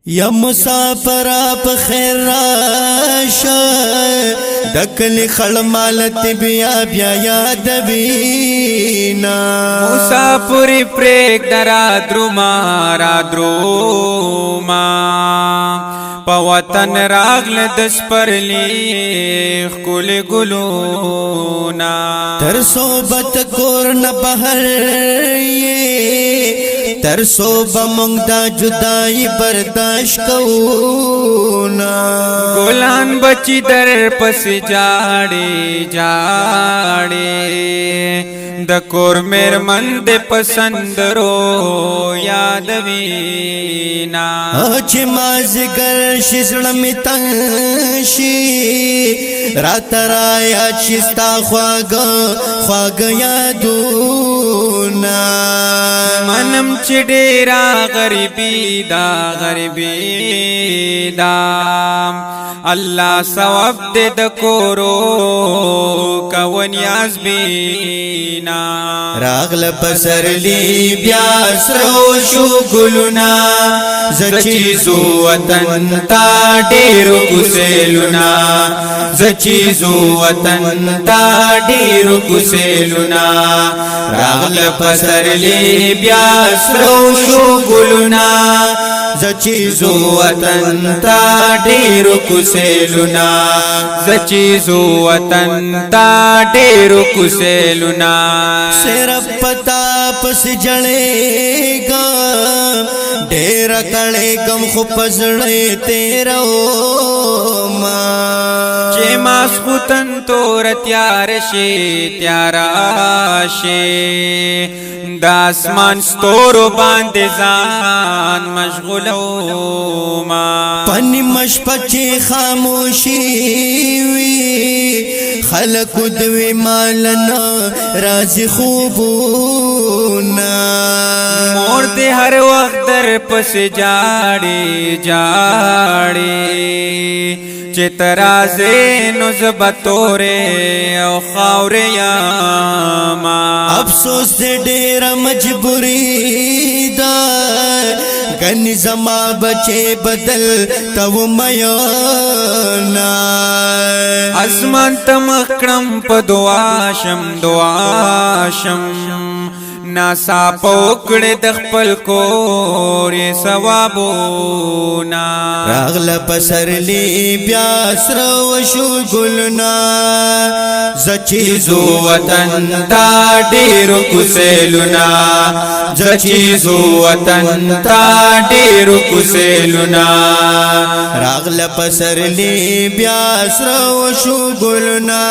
یا مسافر آپ خیر راشه دکل خړمالت بیا بیا یاد وینا مسافر پریک درا دروما په وطن راغل دس پرلی خل ګلونا تر صحبت کور نه بهر تر صوب مونږ دا جدائی برداشت کونا ګلان بچی در پس جاڑے د کور میر من دے پسند رو یاد وینا چې مازگر شزړه می تنشي رات را یا چستا خواږه یادونا منم چې ډیرا غریبی دا الله ثواب دې د کورو کوونیاز بینا راغل پسرلی بیا سرو شو ګلونا زچیزو وطن تا ډیرو کوسلونا زچیزو وطن تا ډیرو کوسلونا راغل پسرلی بیا سرو شو ګلونا زچیزو وطن تا ډیرو کوسلونا زچیزو وطن تا ډیرو کوسلونا صرف پتا پس جړې گا ډیر کړه غم خو پزړې تیرو ما چې ماسختن تور تیار شي د اسمان ستورو باندې ځان مشغولو ما پنی مش پچې خاموشي وي خلق دوی مالنا راز خوبونا مور دې هر وخت در پس جاړي چې ترازه نو زبتوره او خاورې یا ما افسوس دې ډېر مجبوری دا غني زما بچي بدل تو میانا اسمان تمکړم په دعا شم ناسا پوکړه د خپل کور ثوابونا راغله پسرلی بیا سرو شو ګلنا زچیزو وطن تا ډیرو کوسلونا زچیزو وطن تا ډیرو کوسلونا راغله پسرلی بیا سرو شو ګلنا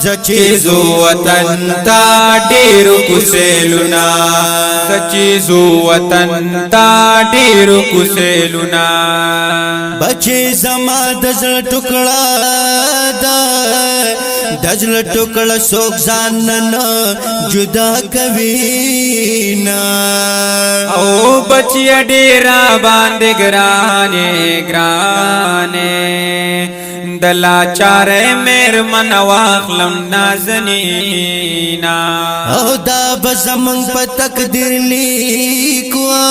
زچیزو وطن تا ډیرو کوسلونا زچیزو وطن تا ډیرو کوسلونا بچی زما دزل ټوکړه دا دزل ټوکړه سوک ځان نه جدا کوي نا او بچی ډیرا باندې ګرانه دلا چاره مېر من واخلم نازنینا او دا بزمن په تقدیر لیکوا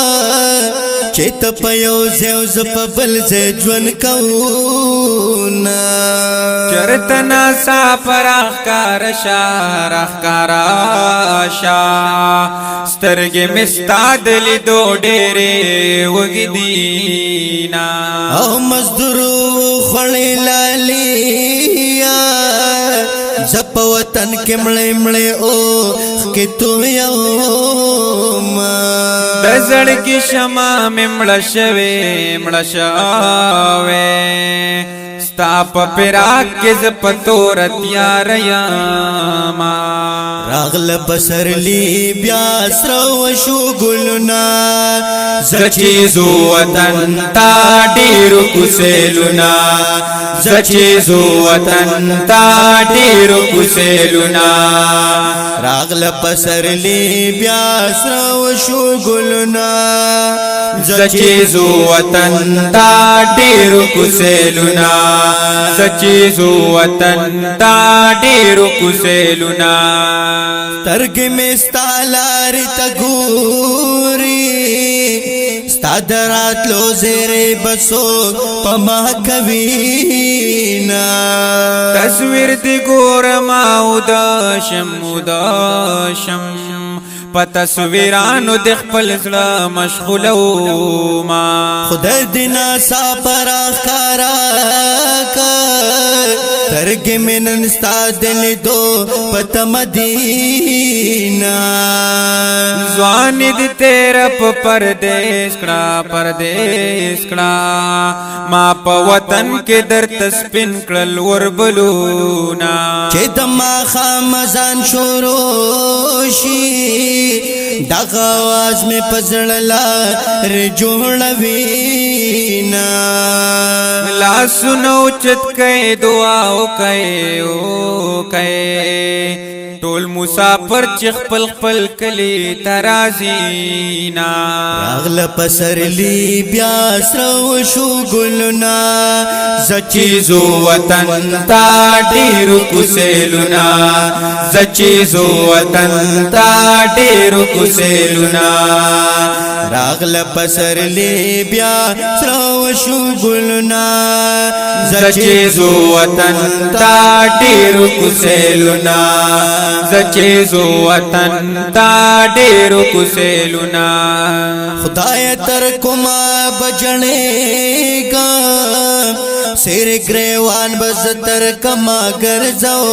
چت پيو زو زپبل ز ژوند کونا چرتنا سافر اخکارا سترګې مستاد لیدو ډېرې وګدینا او مزدور خړې لالیا زپ وطن کې مړې او کې تو یو ما دزړ کې شمع مړ شوه ستا په پراک کې ز پتور تیار یاما راغل پسرلی بیا سرو شو ګلنا زچیزو وطن تا ډیرو کوسلونا زچیزو وطن تا ډیرو کوسلونا راغل پسرلی بیا سرو شو ګلنا زچیزو وطن تا ډیرو کوسلونا زچیزو وطن تا ډیرو کوسلونا ترګ می ستالار تګوري تا دراتلو زیره بسو پما کوینا تصویر دی ګورم اوداشم په تصویرانو د خپل زړه مشغولو ما خدای دینا سا پراخ کارا ترګ منن استاد لیدو پت مدینہ ځوان دې تیرا په پردیس کړه ما په وطن کې در تسپین کړل وربلونا چې دما خامزان شروع شي دغه आवाज می پزړلا رجوړوینا لا سنو چت کئ دعا او کئ ټول مسافر چې خپل کلی ترازینا راغل پسرلی بیا سرو شو ګلنا زچیزو وطن تا ډیرو کوسلونا زچیزو وطن تا ډیرو کوسلونا راغل پسرلی بیا سرو شو ګلنا زچیزو وطن تا ډیرو کوسلونا زچیزو وطن تا ډیرو کوسلونا خدای تر کوما بجنے گا سیر گریوان بز تر کما گرزو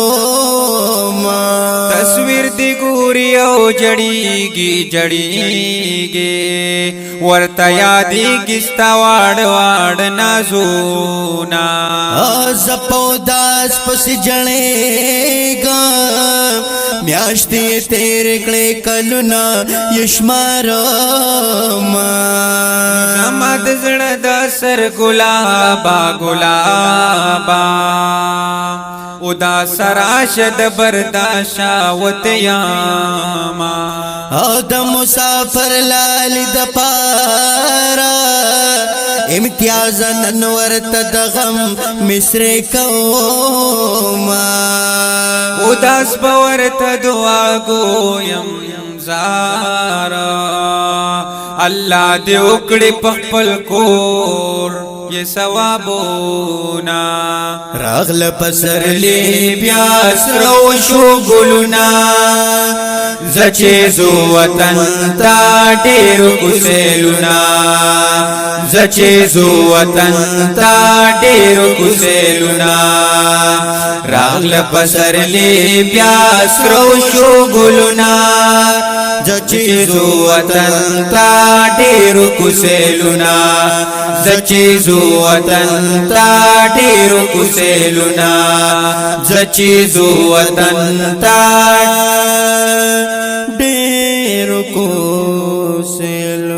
ما تصویر دی ګوري او جړیږي ورته یادېږي ستا واړ نازونا زپو داس پس جنے گا میاشتی تیر کڑے کلونا یشمارو ما زمد زړه د سر ګلابا ادا سراشد برداشا وتیاما او د مسافر لال د پارا امتیاز ننور تدغم مصر کوما اداس باور ته دعا گویم زارا الله دې وکړي په خپل کور یہ ثوابونا راغل پسرلی بیا سرو شو ګلونا زچیزو وطن تا ډیرو کوسلونا زچیزو وطن تا ډیرو کوسلونا راغل پسرلی بیا سرو شو ګلونا زچیزو وطن تا ډیرو کوسلونا زچیزو وطن تا ډیرو کوسلونا زچیزو وطن تا ډیرو کوسلونا